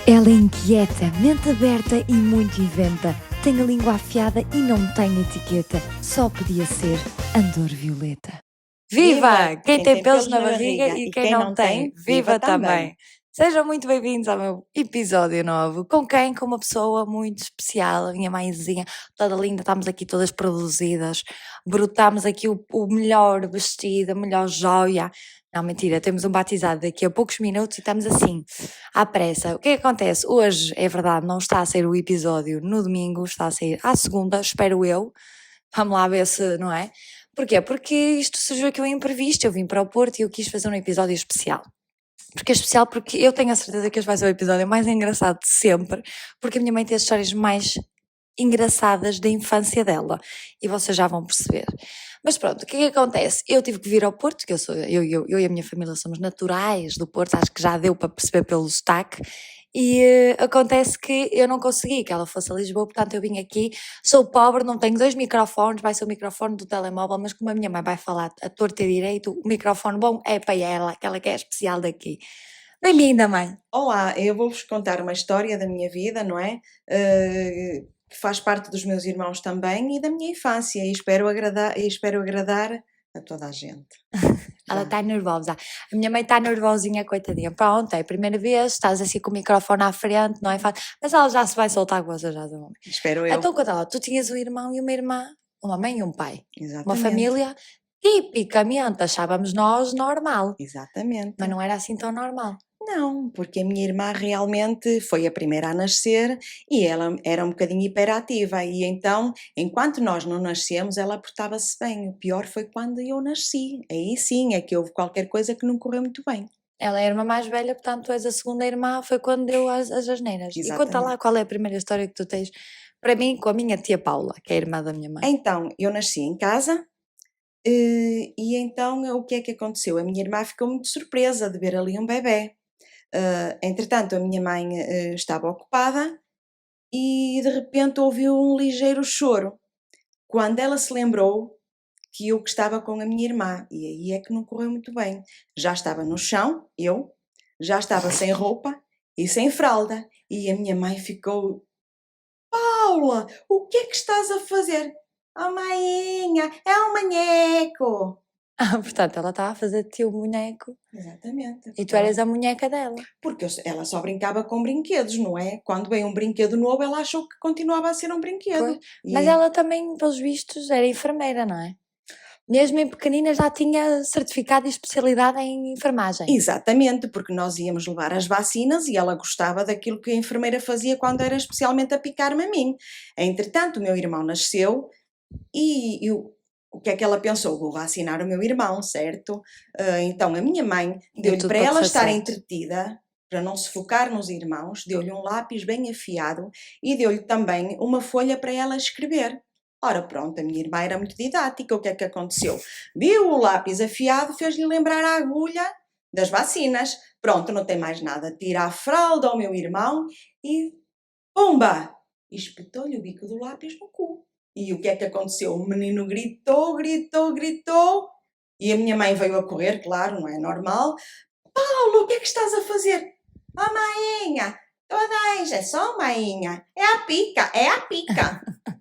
Ela é inquieta, mente aberta e muito inventa. Tem a língua afiada e não tem etiqueta. Só podia ser Andor Violeta. Viva! Quem tem pelos na barriga e quem não tem, viva também! Sejam muito bem-vindos ao meu episódio novo. Com quem? Com uma pessoa muito especial, a minha mãezinha, toda linda. Estamos aqui todas produzidas. Brotámos aqui o melhor vestido, a melhor joia. Não, mentira, temos um batizado daqui a poucos minutos e estamos assim, à pressa. O que é que acontece? Hoje, é verdade, não está a ser o episódio no domingo, está a sair à segunda, espero eu. Vamos lá ver se, não é? Porquê? Porque isto surgiu aqui um imprevisto. Eu vim para o Porto e eu quis fazer um episódio especial. Porque é especial porque eu tenho a certeza que este vai ser o episódio mais engraçado de sempre, porque a minha mãe tem as histórias mais engraçadas da infância dela. E vocês já vão perceber. Mas pronto, o que é que acontece? Eu tive que vir ao Porto, que eu e a minha família somos naturais do Porto, acho que já deu para perceber pelo sotaque. E acontece que eu não consegui que ela fosse a Lisboa, portanto eu vim aqui, sou pobre, não tenho 2 microfones, vai ser o microfone do telemóvel, mas como a minha mãe vai falar a torta e direito, o microfone bom é para ela, aquela que é especial daqui. Bem-vinda, mãe! Olá, eu vou-vos contar uma história da minha vida, não é? Que faz parte dos meus irmãos também e da minha infância e espero agradar a toda a gente. Ela está nervosa. A minha mãe está nervosinha, coitadinha. Pronto, é a primeira vez, estás assim com o microfone à frente, não é fácil. Mas ela já se vai soltar com você, já se vai. Espero eu. Então, conta lá, tu tinhas um irmão e uma irmã, uma mãe e um pai. Exatamente. Uma família tipicamente, achávamos nós normal. Exatamente. Mas não era assim tão normal. Não, porque a minha irmã realmente foi a primeira a nascer e ela era um bocadinho hiperativa e então, enquanto nós não nascemos, ela portava-se bem. O pior foi quando eu nasci. Aí sim é que houve qualquer coisa que não correu muito bem. Ela é a irmã mais velha, portanto tu és a segunda irmã, foi quando deu as asneiras. E conta lá qual é a primeira história que tu tens para mim com a minha tia Paula, que é a irmã da minha mãe. Então, eu nasci em casa. E então o que é que aconteceu? A minha irmã ficou muito surpresa de ver ali um bebé. Entretanto, a minha mãe estava ocupada e de repente ouviu um ligeiro choro. Quando ela se lembrou que eu que estava com a minha irmã, e aí é que não correu muito bem. Já estava no chão, já estava sem roupa e sem fralda, e a minha mãe ficou: Paula, o que é que estás a fazer? Oh, mainha, é um maneco! Portanto, ela estava a fazer de ti o boneco. Exatamente. E tu eras a boneca dela. Porque ela só brincava com brinquedos, não é? Quando veio um brinquedo novo, ela achou que continuava a ser um brinquedo. Mas ela também, pelos vistos, era enfermeira, não é? Mesmo em pequenina já tinha certificado e especialidade em enfermagem. Exatamente, porque nós íamos levar as vacinas e ela gostava daquilo que a enfermeira fazia quando era especialmente a picar-me a mim. Entretanto, o meu irmão nasceu e o que é que ela pensou? Vou vacinar o meu irmão, certo? Então a minha mãe deu-lhe para ela estar entretida, para não se focar nos irmãos, deu-lhe um lápis bem afiado e deu-lhe também uma folha para ela escrever. Ora pronto, a minha irmã era muito didática, o que é que aconteceu? Viu o lápis afiado, fez-lhe lembrar a agulha das vacinas. Pronto, não tem mais nada, tira a fralda ao meu irmão e pumba! Espetou-lhe o bico do lápis no cu. E o que é que aconteceu? O menino gritou e a minha mãe veio a correr, claro, não é normal. Paulo, o que é que estás a fazer? Oh, mainha, toda é só mainha, é a pica.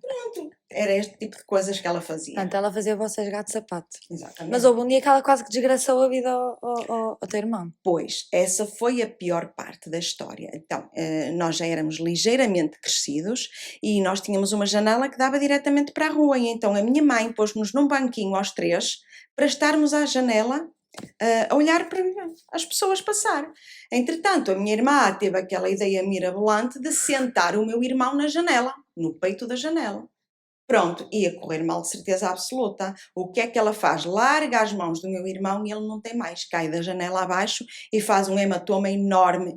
Pronto, era este tipo de coisas que ela fazia. Portanto, ela fazia vocês gato sapato. Exatamente. Mas houve um dia que ela quase que desgraçou a vida ao teu irmão. Pois, essa foi a pior parte da história. Então, nós já éramos ligeiramente crescidos e nós tínhamos uma janela que dava diretamente para a rua. E então a minha mãe pôs-nos num banquinho aos 3 para estarmos à janela a olhar para as pessoas passar. Entretanto, a minha irmã teve aquela ideia mirabolante de sentar o meu irmão na janela, no peito da janela. Pronto, ia correr mal de certeza absoluta. O que é que ela faz? Larga as mãos do meu irmão e ele não tem mais. Cai da janela abaixo e faz um hematoma enorme.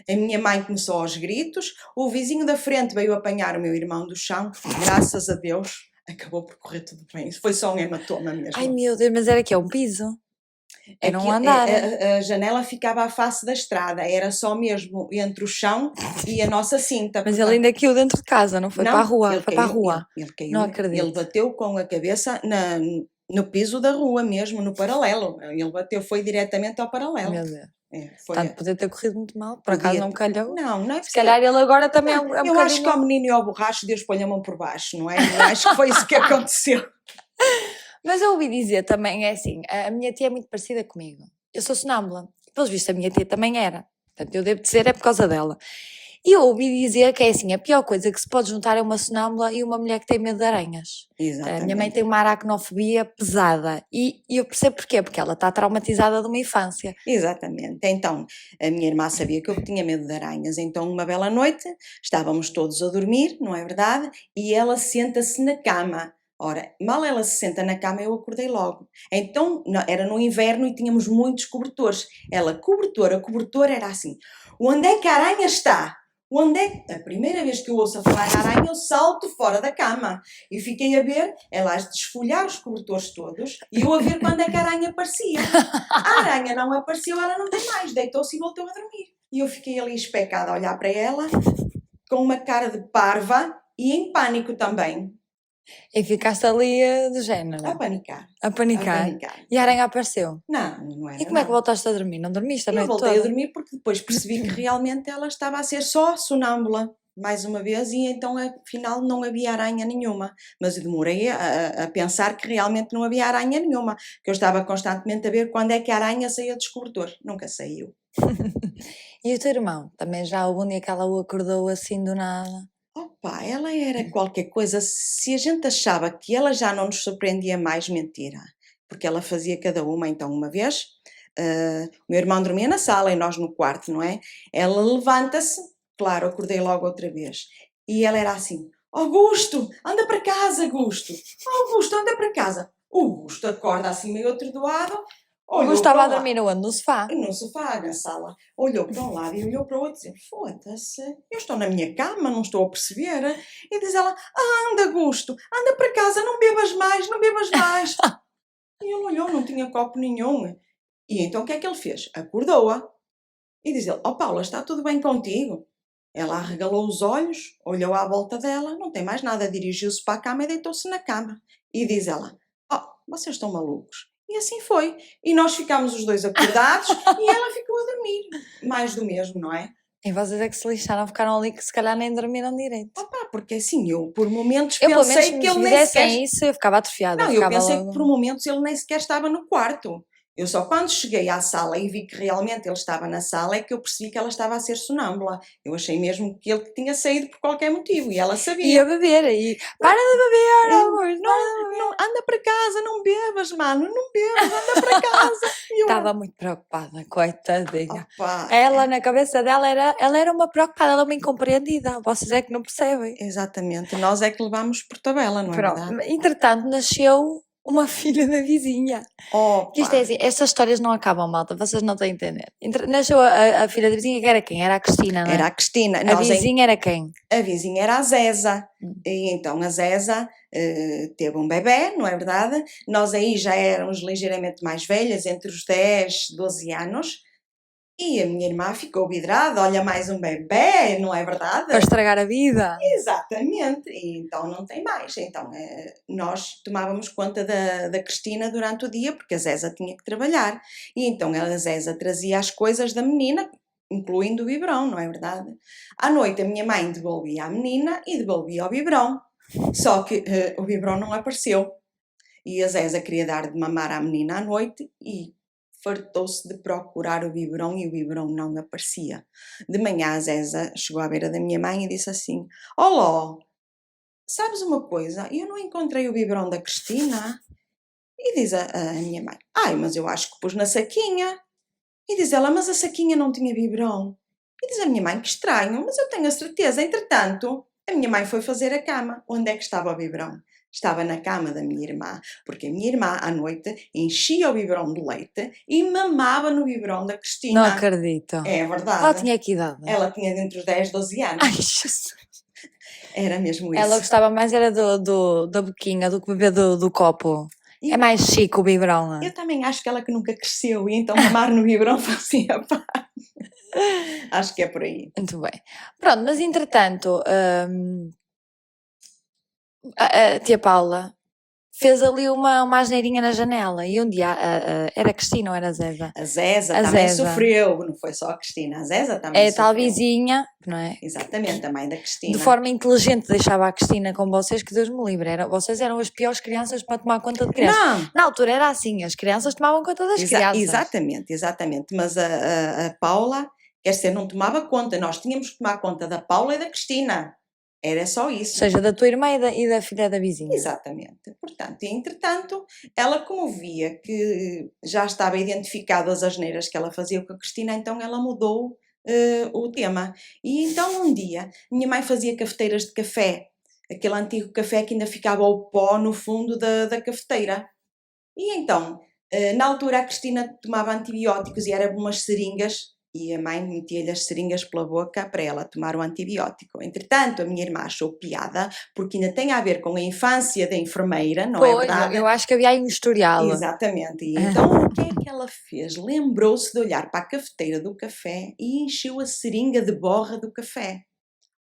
A minha mãe começou aos gritos, o vizinho da frente veio apanhar o meu irmão do chão. Graças a Deus, acabou por correr tudo bem. Foi só um hematoma mesmo. Ai meu Deus, mas era que é um piso? Era um andar. A janela ficava à face da estrada, era só mesmo entre o chão e a nossa cinta. Mas ele ainda caiu dentro de casa, não foi para a rua? Foi para a rua. Ele caiu, não acredito. Ele bateu com a cabeça no piso da rua mesmo, no paralelo. Ele bateu, foi diretamente ao paralelo. Meu Deus. Foi, Tanto poder ter corrido muito mal, por Podia acaso não ter- calhou. não é Se calhar ele agora também é um eu acho que ao bocadinho... menino e ao borracho Deus põe a mão por baixo, não é? Eu acho que foi isso que aconteceu. Mas eu ouvi dizer também, é assim, a minha tia é muito parecida comigo. Eu sou sonâmbula. Pelos vistos, a minha tia também era. Portanto, eu devo dizer é por causa dela. E eu ouvi dizer que é assim, a pior coisa que se pode juntar é uma sonâmbula e uma mulher que tem medo de aranhas. A minha mãe tem uma aracnofobia pesada. E eu percebo porquê, porque ela está traumatizada de uma infância. Exatamente. Então, a minha irmã sabia que eu tinha medo de aranhas. Então, uma bela noite, estávamos todos a dormir, não é verdade? E ela senta-se na cama. Ora, mal ela se senta na cama, eu acordei logo. Então, era no inverno e tínhamos muitos cobertores. Ela, cobertor era assim. Onde é que a aranha está? Onde é? A primeira vez que eu ouço a falar na aranha, eu salto fora da cama. E fiquei a ver, ela a desfolhar os cobertores todos, e eu a ver quando é que a aranha aparecia. A aranha não apareceu, ela não tem mais. Deitou-se e voltou a dormir. E eu fiquei ali especada a olhar para ela, com uma cara de parva e em pânico também. E ficaste ali do género. A panicar. A panicar. E a aranha apareceu. Não era. E como é que voltaste a dormir? Não dormiste a noite toda? Eu voltei a dormir porque depois percebi que realmente ela estava a ser só sonâmbula, mais uma vez, e então afinal não havia aranha nenhuma. Mas eu demorei a pensar que realmente não havia aranha nenhuma, que eu estava constantemente a ver quando é que a aranha saía do descobertor. Nunca saiu. E o teu irmão? Também já houve um dia que ela o acordou assim do nada? Opa, ela era qualquer coisa. Se a gente achava que ela já não nos surpreendia mais, mentira. Porque ela fazia cada uma. Então, uma vez, o meu irmão dormia na sala e nós no quarto, não é? Ela levanta-se, claro, acordei logo outra vez. E ela era assim: Augusto, anda para casa, Augusto. Augusto, anda para casa. O Augusto acorda assim meio atordoado. O Augusto estava a dormir onde? No sofá? No sofá, na sala. Olhou para um lado e olhou para o outro e disse: foda-se, eu estou na minha cama, não estou a perceber. E diz ela: anda, Augusto, anda para casa, não bebas mais, não bebas mais. E ele olhou, não tinha copo nenhum. E então o que é que ele fez? Acordou-a. E diz ele: Paula, está tudo bem contigo? Ela arregalou os olhos, olhou à volta dela, não tem mais nada, dirigiu-se para a cama e deitou-se na cama. E diz ela: vocês estão malucos. E assim foi. E nós ficámos os dois acordados e ela ficou a dormir. Mais do mesmo, não é? E vocês é que se lixaram, ficaram ali que se calhar nem dormiram direito. Porque assim, eu por momentos eu, pensei que ele nem sequer... isso, eu ficava atrofiada. Não, eu pensei que por momentos ele nem sequer estava no quarto. Eu só quando cheguei à sala e vi que realmente ele estava na sala é que eu percebi que ela estava a ser sonâmbula. Eu achei mesmo que ele tinha saído por qualquer motivo e ela sabia. E a beber, e para de beber, amor, não, anda para casa, não bebas, mano, não bebas, anda para casa. Estava muito preocupada, coitadinha. Ela, na cabeça dela, ela era uma preocupada, ela é uma incompreendida. Vocês é que não percebem. Exatamente, nós é que levámos por tabela, não é verdade? Entretanto, nasceu uma filha da vizinha. Isto é assim, estas histórias não acabam, malta, vocês não estão a entender. Nasceu a filha da vizinha, que era quem? Era a Cristina, não é? Era a Cristina. A vizinha era quem? A vizinha era a Zeza. E então a Zeza teve um bebé, não é verdade? Nós aí já éramos ligeiramente mais velhas, entre os 10 e 12 anos. E a minha irmã ficou vidrada, olha, mais um bebé, não é verdade? Para estragar a vida. Exatamente, e então não tem mais. Então nós tomávamos conta da Cristina durante o dia, porque a Zeza tinha que trabalhar. E então a Zeza trazia as coisas da menina, incluindo o biberão, não é verdade? À noite a minha mãe devolvia a menina e devolvia o biberão. Só que o biberão não apareceu. E a Zeza queria dar de mamar à menina à noite e fartou-se de procurar o biberão e o biberão não aparecia. De manhã a Zeza chegou à beira da minha mãe e disse assim: Olá, sabes uma coisa? Eu não encontrei o biberão da Cristina. E diz a minha mãe: mas eu acho que pus na saquinha. E diz ela: mas a saquinha não tinha biberão. E diz a minha mãe: que estranho, mas eu tenho a certeza. Entretanto, a minha mãe foi fazer a cama. Onde é que estava o biberão? Estava na cama da minha irmã, porque a minha irmã, à noite, enchia o biberão de leite e mamava no biberão da Cristina. Não acredito. É verdade. Ela tinha que idade? Ela tinha entre os 10 e 12 anos. Ai, Jesus. Era mesmo isso. Ela gostava mais era da boquinha do que beber do copo. É mais chique o biberão, não é? Eu também acho que ela que nunca cresceu e então mamar no biberão fazia parte. Acho que é por aí. Muito bem. Pronto, mas entretanto... a tia Paula fez ali uma asneirinha na janela e um dia era a Cristina ou era a Zeza? A Zeza A também Zeza. sofreu, não foi só a Cristina, a Zeza também É a tal sofreu. vizinha, não é? Exatamente, a mãe da Cristina. De forma inteligente deixava a Cristina com vocês, que Deus me livre. Vocês eram as piores crianças para tomar conta de crianças. Não, Na altura era assim, as crianças tomavam conta das crianças. exatamente, mas a Paula, quer dizer, não tomava conta, nós tínhamos que tomar conta da Paula e da Cristina, era só Ou isso. seja, da tua irmã e da filha da vizinha. Exatamente, portanto, e entretanto, ela como via que já estava identificado as asneiras que ela fazia com a Cristina, então ela mudou o tema. E então um dia, minha mãe fazia cafeteiras de café, aquele antigo café que ainda ficava o pó no fundo da cafeteira. E então, na altura a Cristina tomava antibióticos e era umas seringas, e a mãe metia-lhe as seringas pela boca para ela tomar o antibiótico. Entretanto, a minha irmã achou piada, porque ainda tem a ver com a infância da enfermeira, não é verdade? Eu acho que havia aí um historial. Exatamente. E então, o que é que ela fez? Lembrou-se de olhar para a cafeteira do café e encheu a seringa de borra do café.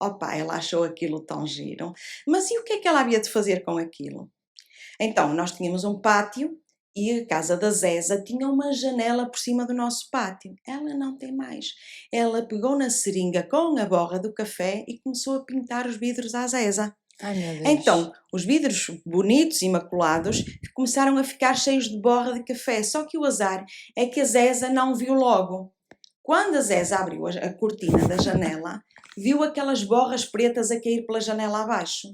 Opa, ela achou aquilo tão giro. Mas e o que é que ela havia de fazer com aquilo? Então, nós tínhamos um pátio e a casa da Zeza tinha uma janela por cima do nosso pátio. Ela não tem mais. Ela pegou na seringa com a borra do café e começou a pintar os vidros à Zeza. Ai, meu Deus. Então, os vidros bonitos, imaculados, começaram a ficar cheios de borra de café. Só que o azar é que a Zeza não viu logo. Quando a Zeza abriu a cortina da janela, viu aquelas borras pretas a cair pela janela abaixo.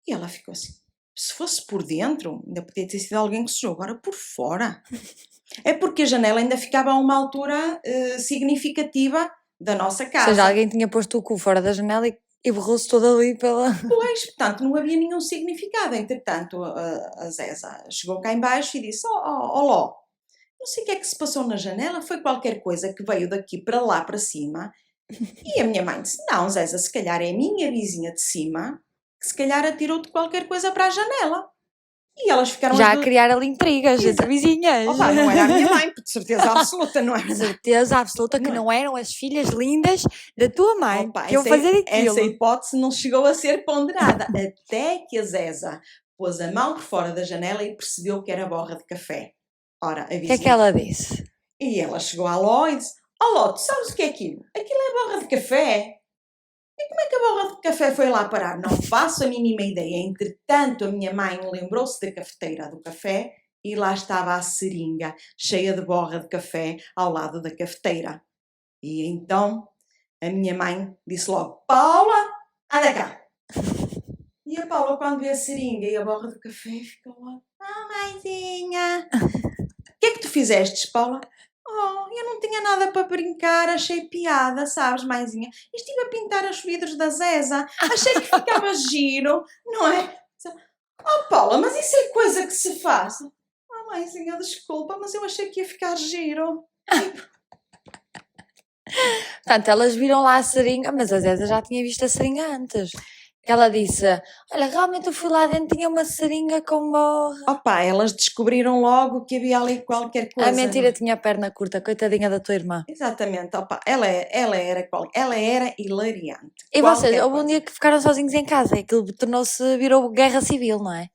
E ela ficou assim. Se fosse por dentro, ainda podia ter sido alguém que sujou, agora por fora. É porque a janela ainda ficava a uma altura significativa da nossa casa. Ou seja, alguém tinha posto o cu fora da janela e borrou-se todo ali pela... Pois, portanto, não havia nenhum significado. Entretanto, a Zeza chegou cá embaixo e disse, Ló, não sei o que é que se passou na janela, foi qualquer coisa que veio daqui para lá para cima. E a minha mãe disse, não, Zeza, se calhar é a minha vizinha de cima que se calhar atirou-te qualquer coisa para a janela. E elas ficaram... Já a criar ali intrigas entre vizinhas. Opa, não era a minha mãe, de certeza absoluta, não era? Certeza absoluta que não eram as filhas lindas da tua mãe Opa, que iam fazer aquilo. Essa hipótese não chegou a ser ponderada, até que a Zeza pôs a mão por fora da janela e percebeu que era borra de café. Ora, a vizinha... O que é que ela disse? E ela chegou à Ló e disse, Ló, tu sabes o que é aquilo? Aquilo é borra de café. E como é que a borra de café foi lá parar? Não faço a mínima ideia. Entretanto, a minha mãe lembrou-se da cafeteira do café e lá estava a seringa cheia de borra de café ao lado da cafeteira. E então a minha mãe disse logo, Paula, anda cá. E a Paula, quando vê a seringa e a borra de café, ficou lá, mãezinha, o que é que tu fizeste, Paula? Eu não tinha nada para brincar, achei piada, sabes, mãezinha? E estive a pintar os vidros da Zeza, achei que ficava giro, não é? Paula, mas isso é coisa que se faz. Mãezinha, desculpa, mas eu achei que ia ficar giro. Portanto, elas viram lá a seringa, mas a Zeza já tinha visto a seringa antes. Ela disse, olha, realmente eu fui lá dentro, tinha uma seringa com borra. Elas descobriram logo que havia ali qualquer coisa. A mentira tinha a perna curta, coitadinha da tua irmã. Exatamente, ela era hilariante. E vocês, houve um dia que ficaram sozinhos em casa, aquilo virou guerra civil, não é?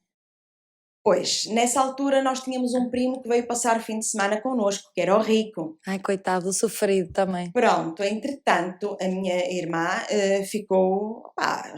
Pois, nessa altura nós tínhamos um primo que veio passar o fim de semana connosco, que era o Rico. Ai, coitado, o sofrido também. Pronto, entretanto, a minha irmã ficou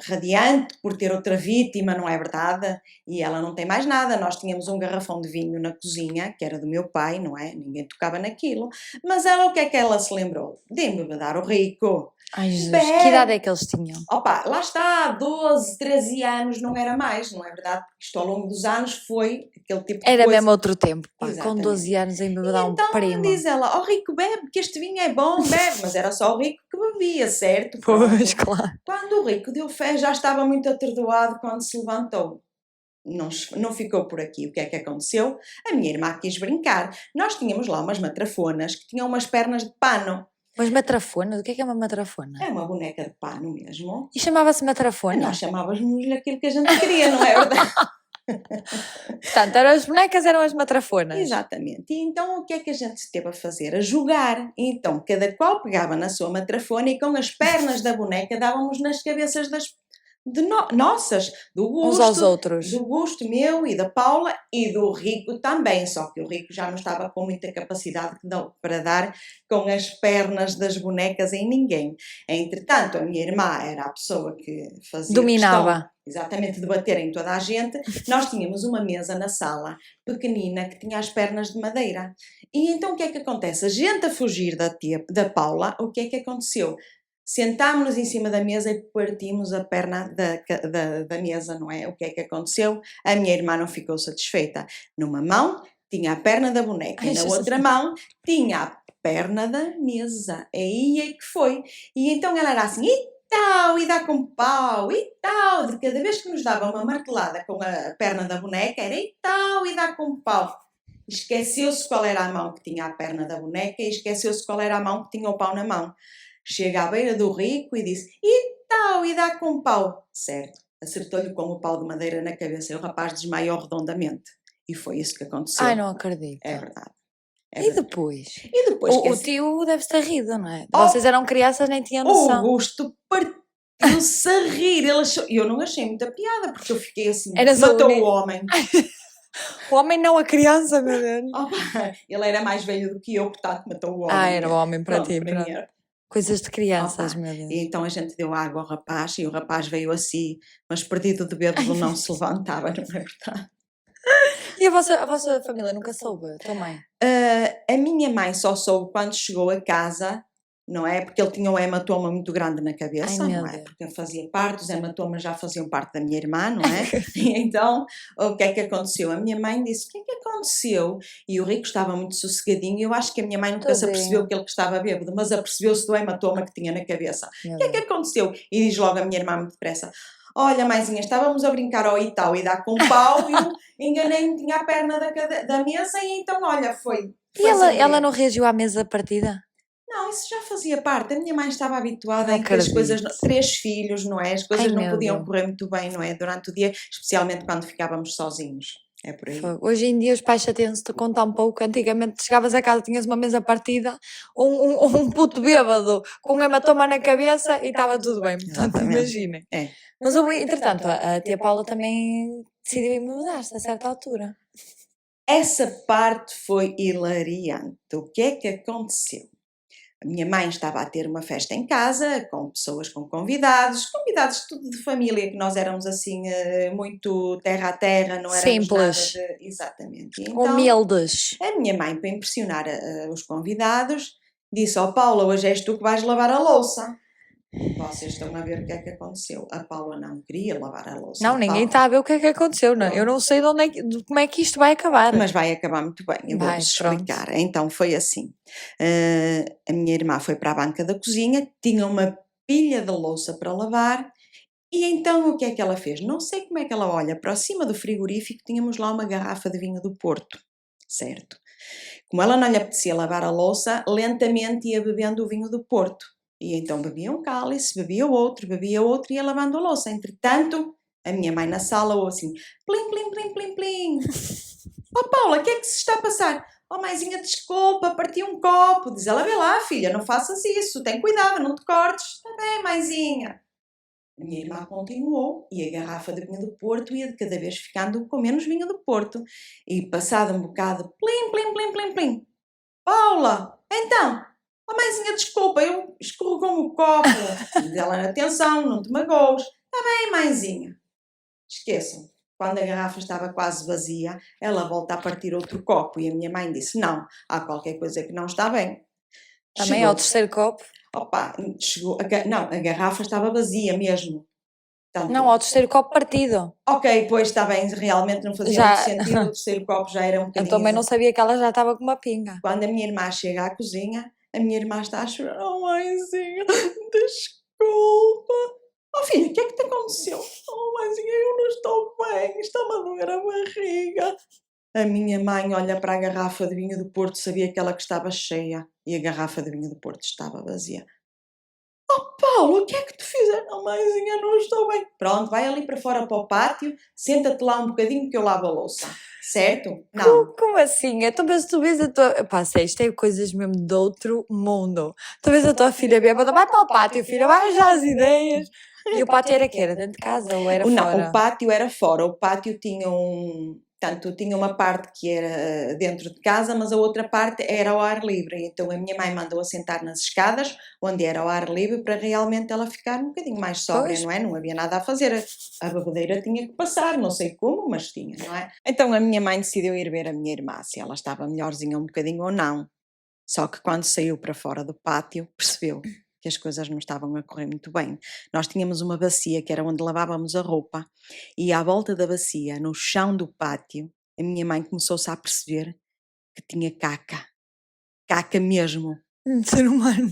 radiante por ter outra vítima, não é verdade? E ela não tem mais nada. Nós tínhamos um garrafão de vinho na cozinha, que era do meu pai, não é? Ninguém tocava naquilo. Mas ela, o que é que ela se lembrou? De embebedar o Rico. Ai, Jesus, que idade é que eles tinham? Lá está, 12, 13 anos, não era mais, não é verdade? Porque isto ao longo dos anos foi aquele tipo de Era coisa. mesmo outro tempo, pá, com Exatamente. 12 anos a embebedar então, um primo. diz ela, Rico, bebe, que este vinho é bom, bebe. Mas era só o Rico que bebia, certo? Pois, claro. Quando o Rico deu fé, já estava muito atordoado quando se levantou. Não ficou por aqui. O que é que aconteceu? A minha irmã quis brincar. Nós tínhamos lá umas matrafonas que tinham umas pernas de pano. Mas matrafona? O que é uma matrafona? É uma boneca de pano mesmo. E chamava-se matrafona? Nós chamávamos-lhe aquilo que a gente queria, não é verdade? Portanto, as bonecas eram as matrafonas. Exatamente. E então o que é que a gente esteve a fazer? A jogar. Então cada qual pegava na sua matrafona e com as pernas da boneca dávamos nas cabeças nossas, Uns aos outros. do gosto meu e da Paula e do Rico também, só que o Rico já não estava com muita capacidade para dar com as pernas das bonecas em ninguém. Entretanto, a minha irmã era a pessoa que fazia Dominava. questão, exatamente, de bater em toda a gente. Nós tínhamos uma mesa na sala, pequenina, que tinha as pernas de madeira. E então o que é que acontece? A gente a fugir da Paula, o que é que aconteceu? Sentámos-nos em cima da mesa e partimos a perna da mesa, não é? O que é que aconteceu? A minha irmã não ficou satisfeita. Numa mão tinha a perna da boneca Ai, e na Jesus. outra mão tinha a perna da mesa. Aí é que foi. E então ela era assim, e tal, e dá com pau, e tal. De cada vez que nos dava uma martelada com a perna da boneca, era e tal, e dá com pau. Esqueceu-se qual era a mão que tinha a perna da boneca e esqueceu-se qual era a mão que tinha o pau na mão. Chega à beira do Rico e disse, e tal, e dá com pau. Certo, acertou-lhe com o pau de madeira na cabeça e o rapaz desmaiou redondamente. E foi isso que aconteceu. Ai, não acredito. É verdade. É E verdade. depois? E depois O tio deve ter rido, não é? Oh! Vocês eram crianças, nem tinham o noção. Augusto partiu-se a rir. Eu não achei muita piada, porque eu fiquei assim, Eras a matou única. o homem. O homem não a criança, meu Deus. Opa, ele era mais velho do que eu, portanto matou o homem. Ah, era o homem para Pronto, ti. para Pronto. mim era. Coisas de crianças, Opa, meu Deus. E então a gente deu água ao rapaz e o rapaz veio assim, mas perdido de bêbado não se levantava, não é verdade? E a vossa família nunca soube também? A minha mãe só soube quando chegou a casa, não é? Porque ele tinha um hematoma muito grande na cabeça, Ai, meu não é? Deus. Porque fazia parte, os hematomas já faziam parte da minha irmã, não é? E então, o que é que aconteceu? A minha mãe disse, o que é que aconteceu? E o Rico estava muito sossegadinho e eu acho que a minha mãe nunca se apercebeu que ele estava bêbado, mas apercebeu-se do hematoma que tinha na cabeça. Meu O que é que Deus. aconteceu? E diz logo a minha irmã muito depressa, olha, mãezinha, estávamos a brincar ao e tal e dá com pau e eu enganei-me, tinha a perna da mesa e então, olha, foi... E ela não reagiu à mesa partida? Não, isso já fazia parte. A minha mãe estava habituada Não em que as coisas... acredito. 3 filhos, não é? As coisas Ai, não meu podiam Deus. correr muito bem, não é? Durante o dia, especialmente quando ficávamos sozinhos. É por aí. Fogo. Hoje em dia os pais chateiam-se com tão pouco. Antigamente chegavas a casa, tinhas uma mesa partida, um puto bêbado com um hematoma na cabeça e estava tudo bem. Portanto, Exatamente. imaginem. É. Mas entretanto, a tia Paula também decidiu mudar-se a certa altura. Essa parte foi hilariante. O que é que aconteceu? A minha mãe estava a ter uma festa em casa, com pessoas, com convidados tudo de família, que nós éramos assim, muito terra a terra, não éramos Simples. nada de... Exatamente. E então, Humildes. a minha mãe, para impressionar os convidados, disse, ó Paula, hoje és tu que vais lavar a louça. Vocês estão a ver o que é que aconteceu. A Paula não queria lavar a louça. Não, A ninguém Paula- está a ver o que é que aconteceu, não é? Eu não sei como é que isto vai acabar. Mas vai acabar muito bem, eu Vai, vou-vos pronto. explicar. Então foi assim, a minha irmã foi para a banca da cozinha, tinha uma pilha de louça para lavar, e então o que é que ela fez? Não sei como é que ela olha, para cima do frigorífico tínhamos lá uma garrafa de vinho do Porto, certo? Como ela não lhe apetecia lavar a louça, lentamente ia bebendo o vinho do Porto. E então bebia um cálice, bebia outro e ia lavando a louça. Entretanto, a minha mãe na sala ouve assim, plim, plim, plim, plim, plim. Oh Paula, o que é que se está a passar? Oh mãezinha, desculpa, parti um copo. Diz ela, vê lá filha, não faças isso, tem cuidado, não te cortes. Está bem, mãezinha. A minha irmã continuou e a garrafa de vinho do Porto ia de cada vez ficando com menos vinho do Porto. E passado um bocado, plim, plim, plim, plim, plim. Paula, então, oh mãezinha, desculpa, eu escorregou-me o copo. Diz ela, atenção, não te magoes. Está bem, mãezinha. Esqueçam. Quando a garrafa estava quase vazia, ela volta a partir outro copo e a minha mãe disse, não, há qualquer coisa que não está bem. Também Chegou- ao terceiro copo. Opa, chegou, não, a garrafa estava vazia mesmo. Portanto, Não, ao terceiro copo partido. ok, pois está bem, realmente não fazia Já- muito sentido, o terceiro copo já era um Eu bocadinho... também não sabia que ela já estava com uma pinga. Quando a minha irmã chega à cozinha, a minha irmã está a chorar, oh mãezinha, desculpa. Oh filha, o que é que te aconteceu? Oh mãezinha, eu não estou bem, está-me a doer a barriga. A minha mãe olha para a garrafa de vinho do Porto, sabia que ela que estava cheia e a garrafa de vinho do Porto estava vazia. Oh Paulo, o que é que tu fizeste? Oh mãezinha, não estou bem. Pronto, vai ali para fora para o pátio, senta-te lá um bocadinho que eu lavo a louça. Certo? Não. Como assim? Então, mas tu vês a tua. Pá, sei, isto é coisas mesmo de outro mundo. Tu vês a tua filha bêbada, vai para o pátio, filha, vai já as ideias. E o pátio era que era dentro de casa ou era Não, fora? o pátio era fora. O pátio tinha tinha uma parte que era dentro de casa, mas a outra parte era ao ar livre. Então a minha mãe mandou-a sentar nas escadas, onde era ao ar livre, para realmente ela ficar um bocadinho mais sóbria, Pois. não é? Não havia nada a fazer. A bebedeira tinha que passar, não sei como, mas tinha, não é? Então a minha mãe decidiu ir ver a minha irmã, se ela estava melhorzinha um bocadinho ou não. Só que quando saiu para fora do pátio, percebeu que as coisas não estavam a correr muito bem. Nós tínhamos uma bacia que era onde lavávamos a roupa e à volta da bacia, no chão do pátio, a minha mãe começou-se a perceber que tinha caca. Caca mesmo. Ser humano.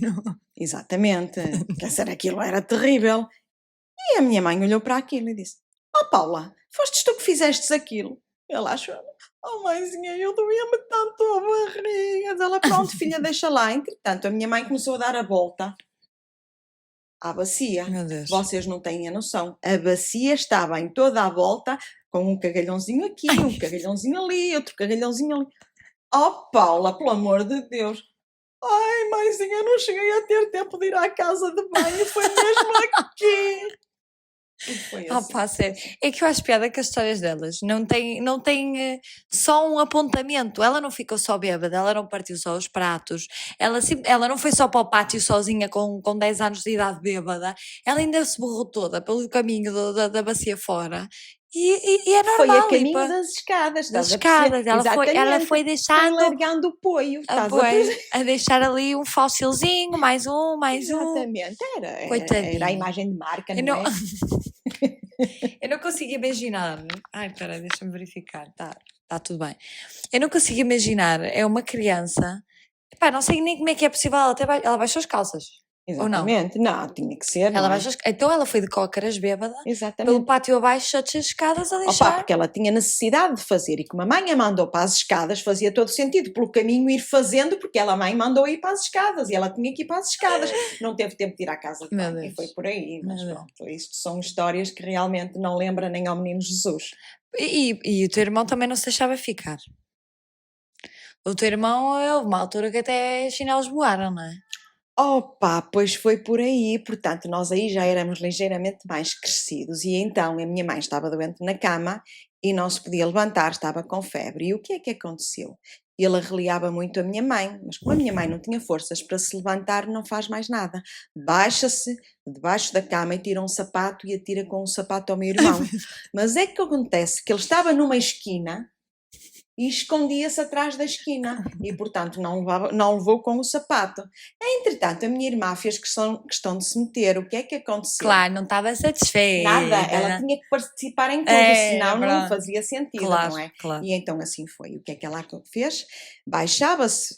Exatamente. Quer dizer, aquilo era terrível. E a minha mãe olhou para aquilo e disse: Oh Paula, fostes tu que fizestes aquilo? Ela achou: Oh mãezinha, eu doía-me tanto a barriga. Ela: Pronto filha, deixa lá. Entretanto, a minha mãe começou a dar a volta à bacia. Meu Deus. Vocês não têm a noção. A bacia estava em toda a volta, com um cagalhãozinho aqui, um cagalhãozinho ali, outro cagalhãozinho ali. Oh Paula, pelo amor de Deus. Ai mãezinha, eu não cheguei a ter tempo de ir à casa de banho, foi mesmo aqui. E foi assim. Pá, sério. É que eu acho piada que as histórias delas não têm só um apontamento. Ela não ficou só bêbada, ela não partiu só os pratos, ela não foi só para o pátio sozinha com 10 anos de idade bêbada, ela ainda se borrou toda pelo caminho da bacia fora. E é Foi normal. a caminho das escadas. das estás a perceber? escadas. Ela foi Exatamente. Foi deixando largando o poio. Estás a perceber? a deixar ali um fossilzinho, mais um. Exatamente. Era a Coitadinha. imagem de marca, Eu não não- é? Eu não consigo imaginar. Ai, espera, deixa-me verificar. Tá tudo bem. Eu não consigo imaginar. É uma criança. Epá, não sei nem como é que é possível. Ela baixou as calças. Ou não? Exatamente. Não, tinha que ser. Ela não é? baixou Então ela foi de cócaras bêbada pelo Exatamente. pátio abaixo, as escadas a Opa, deixar. porque ela tinha necessidade de fazer e como a mãe a mandou para as escadas, fazia todo sentido pelo caminho ir fazendo, porque ela a mãe mandou ir para as escadas e ela tinha que ir para as escadas. Não teve tempo de ir à casa de Meu banho e Deus. foi por aí. Mas Meu Deus. pronto, isto são histórias que realmente não lembra nem ao menino Jesus. E o teu irmão também não se deixava ficar. O teu irmão, houve uma altura que até chinelos voaram, não é? Opa, pois foi por aí, portanto nós aí já éramos ligeiramente mais crescidos e então a minha mãe estava doente na cama e não se podia levantar, estava com febre. E o que é que aconteceu? Ele arreliava muito a minha mãe, mas como a minha mãe não tinha forças para se levantar, não faz mais nada. Baixa-se debaixo da cama e tira um sapato e atira com um sapato ao meu irmão. Mas é que acontece que ele estava numa esquina e escondia-se atrás da esquina e, portanto, não levou com o sapato. Entretanto, a minha irmã fez questão de se meter. O que é que aconteceu? Claro, não estava satisfeita. Nada, ela tinha que participar em tudo, senão não fazia sentido, Claro, não é? claro. E então assim foi. O que é que ela fez? Baixava-se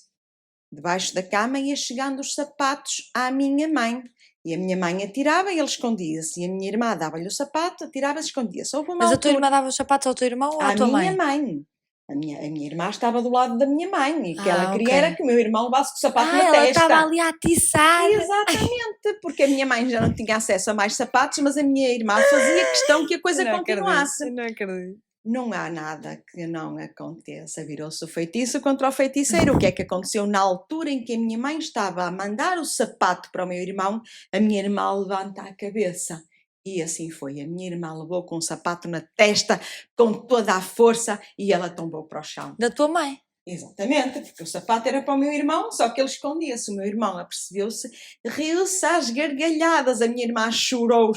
debaixo da cama e ia chegando os sapatos à minha mãe. E a minha mãe atirava e ele escondia-se. E a minha irmã dava-lhe o sapato, atirava-se e escondia-se. Mas a tua irmã dava os sapatos ao teu irmão ou à à tua minha mãe? mãe. A minha irmã estava do lado da minha mãe e o que ela queria ok. era que o meu irmão levasse com o sapato na ela testa. estava ali a atiçar. Exatamente, porque a minha mãe já não tinha acesso a mais sapatos, mas a minha irmã fazia questão que a coisa continuasse. Não acredito. Não há nada que não aconteça. Virou-se o feitiço contra o feiticeiro. O que é que aconteceu na altura em que a minha mãe estava a mandar o sapato para o meu irmão? A minha irmã levanta a cabeça. E assim foi. A minha irmã levou com um sapato na testa, com toda a força, e ela tombou para o chão. Da tua mãe. Exatamente, porque o sapato era para o meu irmão, só que ele escondia-se. O meu irmão apercebeu-se, riu-se às gargalhadas. A minha irmã chorou.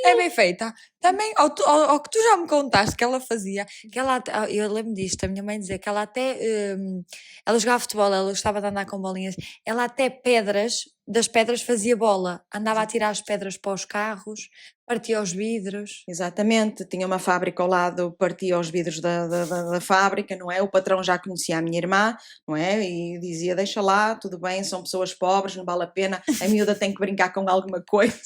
É bem feita. Também, ao que tu já me contaste que ela fazia, eu lembro disto, a minha mãe dizia que ela até, ela jogava futebol, ela gostava de andar com bolinhas, ela até das pedras fazia bola, andava a tirar as pedras para os carros, partia os vidros. Exatamente, tinha uma fábrica ao lado, partia os vidros da fábrica, não é? O patrão já conhecia a minha irmã, não é? E dizia, deixa lá, tudo bem, são pessoas pobres, não vale a pena, a miúda tem que brincar com alguma coisa.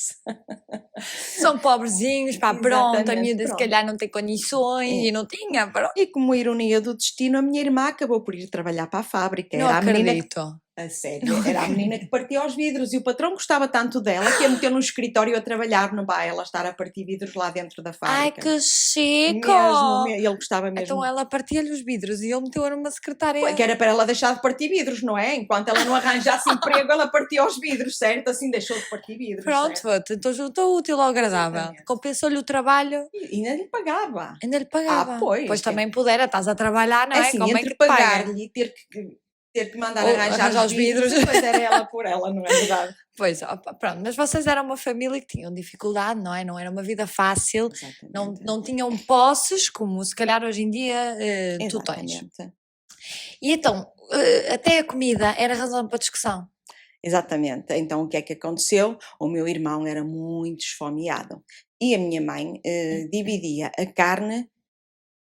São pobrezinhos, pá, pronto, a Exatamente, miúda se pronto. calhar não tem condições e não tinha, pronto. E como ironia do destino, a minha irmã acabou por ir trabalhar para a fábrica. Não Era a menina que acredito. A sério, era a menina que partia os vidros e o patrão gostava tanto dela que a meteu no escritório a trabalhar, não vai ela estar a partir vidros lá dentro da Ai, fábrica. que chique! Ele gostava mesmo. Então ela partia-lhe os vidros e ele meteu-a numa secretária. Que era para ela deixar de partir vidros, não é? Enquanto ela não arranjasse emprego, ela partia os vidros, certo? Assim deixou de partir vidros. Pronto, certo? então juntou o útil ao agradável. Exatamente. Compensou-lhe o trabalho. E ainda lhe pagava. Ainda lhe pagava. Pois. Também pudera, estás a trabalhar, não é? Assim, Como é entre que te paga? pagar-lhe e ter que mandar Ou arranjar os vidros, depois era ela por ela, não é verdade? Pois, pronto, mas vocês eram uma família que tinham dificuldade, não é? Não era uma vida fácil, não tinham posses, como se calhar hoje em dia tu tens. Exatamente. E então, até a comida era razão para discussão. Exatamente. Então, o que é que aconteceu? O meu irmão era muito esfomeado e a minha mãe dividia a carne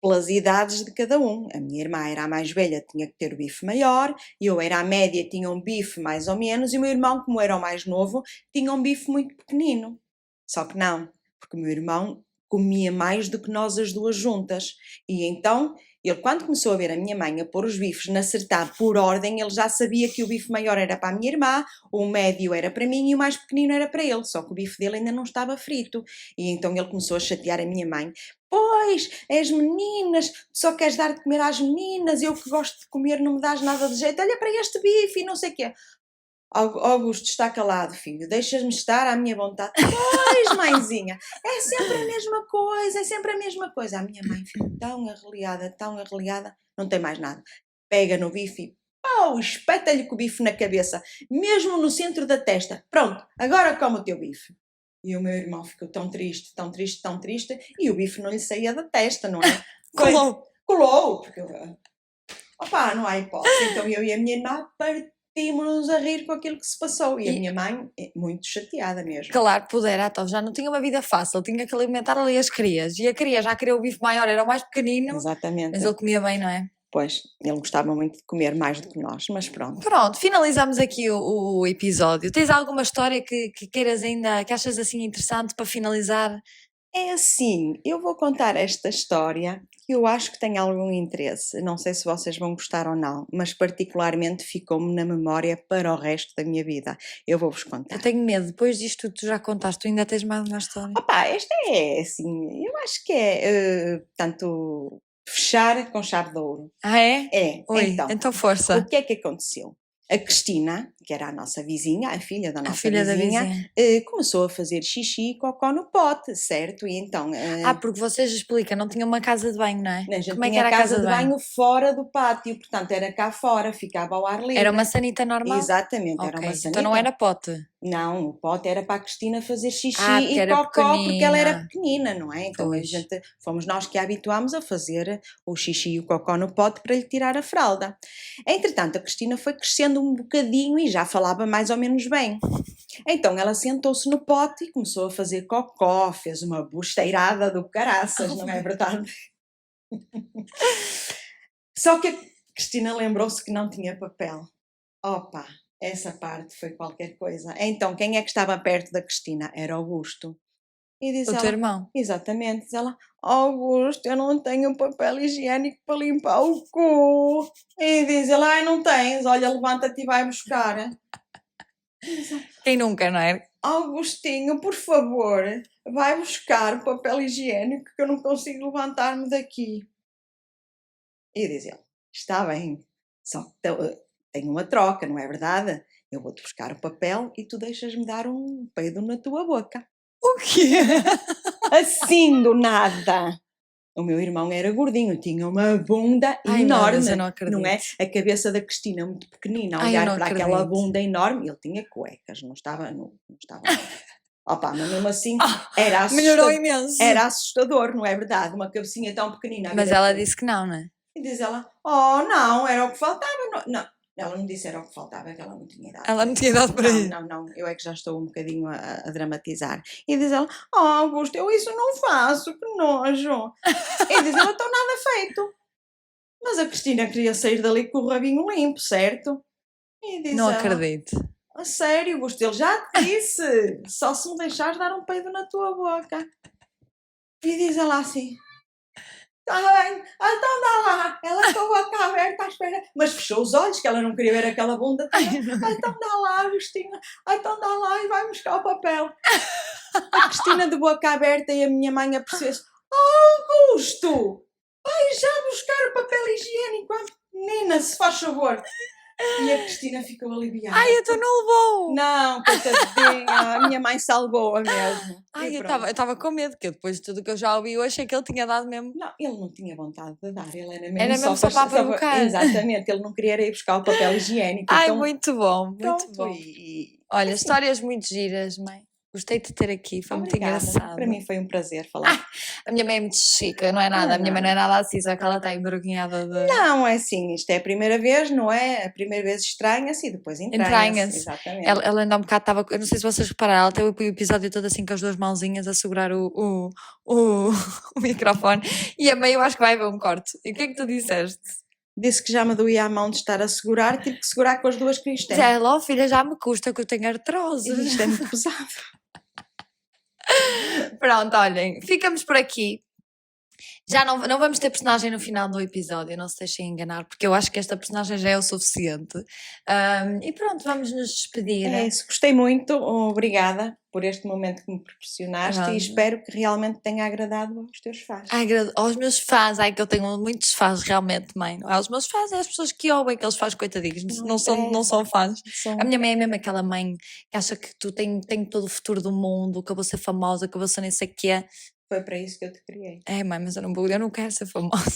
pelas idades de cada um. A minha irmã era a mais velha, tinha que ter o bife maior, eu era a média, tinha um bife mais ou menos, e o meu irmão, como era o mais novo, tinha um bife muito pequenino. Só que não, porque o meu irmão comia mais do que nós as duas juntas. E então, ele quando começou a ver a minha mãe a pôr os bifes na acertar por ordem, ele já sabia que o bife maior era para a minha irmã, o médio era para mim e o mais pequenino era para ele, só que o bife dele ainda não estava frito. E então ele começou a chatear a minha mãe. Pois, és meninas, só queres dar de comer às meninas, eu que gosto de comer não me dás nada de jeito, olha para este bife e não sei o quê. Augusto, está calado, filho, deixas-me estar à minha vontade. Pois, mãezinha, é sempre a mesma coisa, é sempre a mesma coisa. A minha mãe ficou tão arreliada, não tem mais nada. Pega no bife e espeta-lhe com o bife na cabeça, mesmo no centro da testa. Pronto, agora come o teu bife. E o meu irmão ficou tão triste, e o bife não lhe saía da testa, não é? Colou, porque não há hipótese. Então eu e a minha irmã partimos-nos a rir com aquilo que se passou. E a minha mãe, muito chateada mesmo. Claro, pudera, então já não tinha uma vida fácil, tinha que alimentar ali as crias. E a cria já queria o bife maior, era o mais pequenino. Exatamente. Mas ele comia bem, não é? Pois, ele gostava muito de comer mais do que nós, mas pronto. Pronto, finalizamos aqui o episódio. Tens alguma história que queiras ainda, que achas assim interessante para finalizar? É assim, eu vou contar esta história que eu acho que tem algum interesse. Não sei se vocês vão gostar ou não, mas particularmente ficou-me na memória para o resto da minha vida. Eu vou-vos contar. Eu tenho medo, depois disto tu já contaste, tu ainda tens mais uma história? Esta é assim, eu acho que é, tanto fechar com chave de ouro. Ah, é? É. Oi, então força. O que é que aconteceu? A Cristina, que era a nossa vizinha, a filha da nossa vizinha, começou a fazer xixi e cocó no pote, certo? E então... porque vocês explicam, não tinha uma casa de banho, não é? A gente tinha a casa de banho fora do pátio, portanto era cá fora, ficava ao ar livre. Era uma sanita normal? Exatamente, era uma sanita. Então não era pote? Não, o pote era para a Cristina fazer xixi e cocó, porque ela era pequenina, não é? Então pois. Fomos nós que a habituámos a fazer o xixi e o cocó no pote para lhe tirar a fralda. Entretanto, a Cristina foi crescendo um bocadinho e já falava mais ou menos bem. Então ela sentou-se no pote e começou a fazer cocó, fez uma busteirada do caraças, não é verdade? Só que a Cristina lembrou-se que não tinha papel. Opa! Essa parte foi qualquer coisa. Então, quem é que estava perto da Cristina? Era Augusto. E diz o teu irmão? Exatamente. Diz ela, Augusto, eu não tenho papel higiênico para limpar o cu. E diz ela, não tens, olha, levanta-te e vai buscar. Quem nunca, não é? Augustinho, por favor, vai buscar papel higiênico que eu não consigo levantar-me daqui. E diz ele, está bem, só que tem uma troca, não é verdade? Eu vou-te buscar o papel e tu deixas-me dar um peido na tua boca. O quê? Assim do nada. O meu irmão era gordinho, tinha uma bunda enorme, não é? A cabeça da Cristina muito pequenina, a olhar para aquela bunda enorme, ele tinha cuecas, não estava. Mas mesmo assim era melhorou imenso. Era assustador, não é verdade? Uma cabecinha tão pequenina. Mas ela disse que não, não é? E diz ela, não, era o que faltava. Não, ela não disse era o que faltava, é que ela não tinha idade. Ela não tinha idade para isso. Não, eu é que já estou um bocadinho a dramatizar. E diz ela, Augusto, eu isso não faço, que nojo. E diz ela, então nada feito. Mas a Cristina queria sair dali com o rabinho limpo, certo? E diz não ela, acredito. A sério, Augusto, ele já te disse, só se me deixares dar um peido na tua boca. E diz ela assim, está bem, então dá lá. Ela com a boca aberta à espera, mas fechou os olhos, que ela não queria ver aquela bunda toda. Então dá lá, Agostina, então dá lá e vai buscar o papel. A Cristina de boca aberta e a minha mãe a perceber-se: Augusto, vai já buscar o papel higiênico. Menina, se faz favor. E a Cristina ficou aliviada. Ai, então não levou! Não, coitadinha, a minha mãe salvou-a mesmo. Ai, E eu pronto. estava com medo, que eu, depois de tudo que eu já ouvi, eu achei que ele tinha dado mesmo. Não, ele não tinha vontade de dar, ele era mesmo, Era mesmo só para provocar. Exatamente, ele não queria ir buscar o papel higiênico. Ai, então, muito bom, muito pronto, bom. e Olha, assim. histórias muito giras, mãe. Gostei de ter aqui, foi muito Obrigada. engraçado. Para mim foi um prazer falar. A minha mãe é muito chique, não é nada. A minha mãe não é nada assim, só que ela está envergonhada de. Não, é assim, isto é a primeira vez, não é? A primeira vez estranha-se e depois entranha-se. Exatamente. Ela ainda há um bocado estava. Eu não sei se vocês repararam, ela teve o episódio todo assim com as duas mãozinhas a segurar o microfone. E a mãe, eu acho que vai ver um corte. E o que é que tu disseste? Disse que já me doía a mão de estar a segurar, tive que segurar com as duas cristas. Ela, filha, já me custa que eu tenho artrose. Isto é muito pesado. Pronto, olhem, ficamos por aqui. Já não vamos ter personagem no final do episódio, não se deixem enganar, porque eu acho que esta personagem já é o suficiente. E pronto, vamos nos despedir. É isso, gostei muito, obrigada por este momento que me proporcionaste e espero que realmente tenha agradado aos teus fãs. Aos meus fãs, que eu tenho muitos fãs realmente, mãe. Não é aos meus fãs, é as pessoas que ouvem, aqueles fãs coitadinhos, não são fãs. A minha mãe é mesmo aquela mãe que acha que tu tens todo o futuro do mundo, que eu vou ser famosa, que eu vou ser nem sei o quê. Foi para isso que eu te criei. É, mãe, mas eu não quero ser famosa.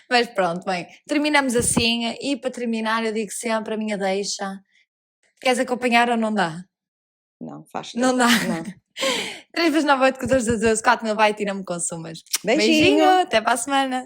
Mas pronto, bem, terminamos assim. E para terminar, eu digo sempre a minha deixa. Queres acompanhar ou não dá? Não, faz Não dá. Não. 3 vezes 9, 8, 14, 12, 4 mil vai e tira-me consumas. Beijinho. Até para a semana.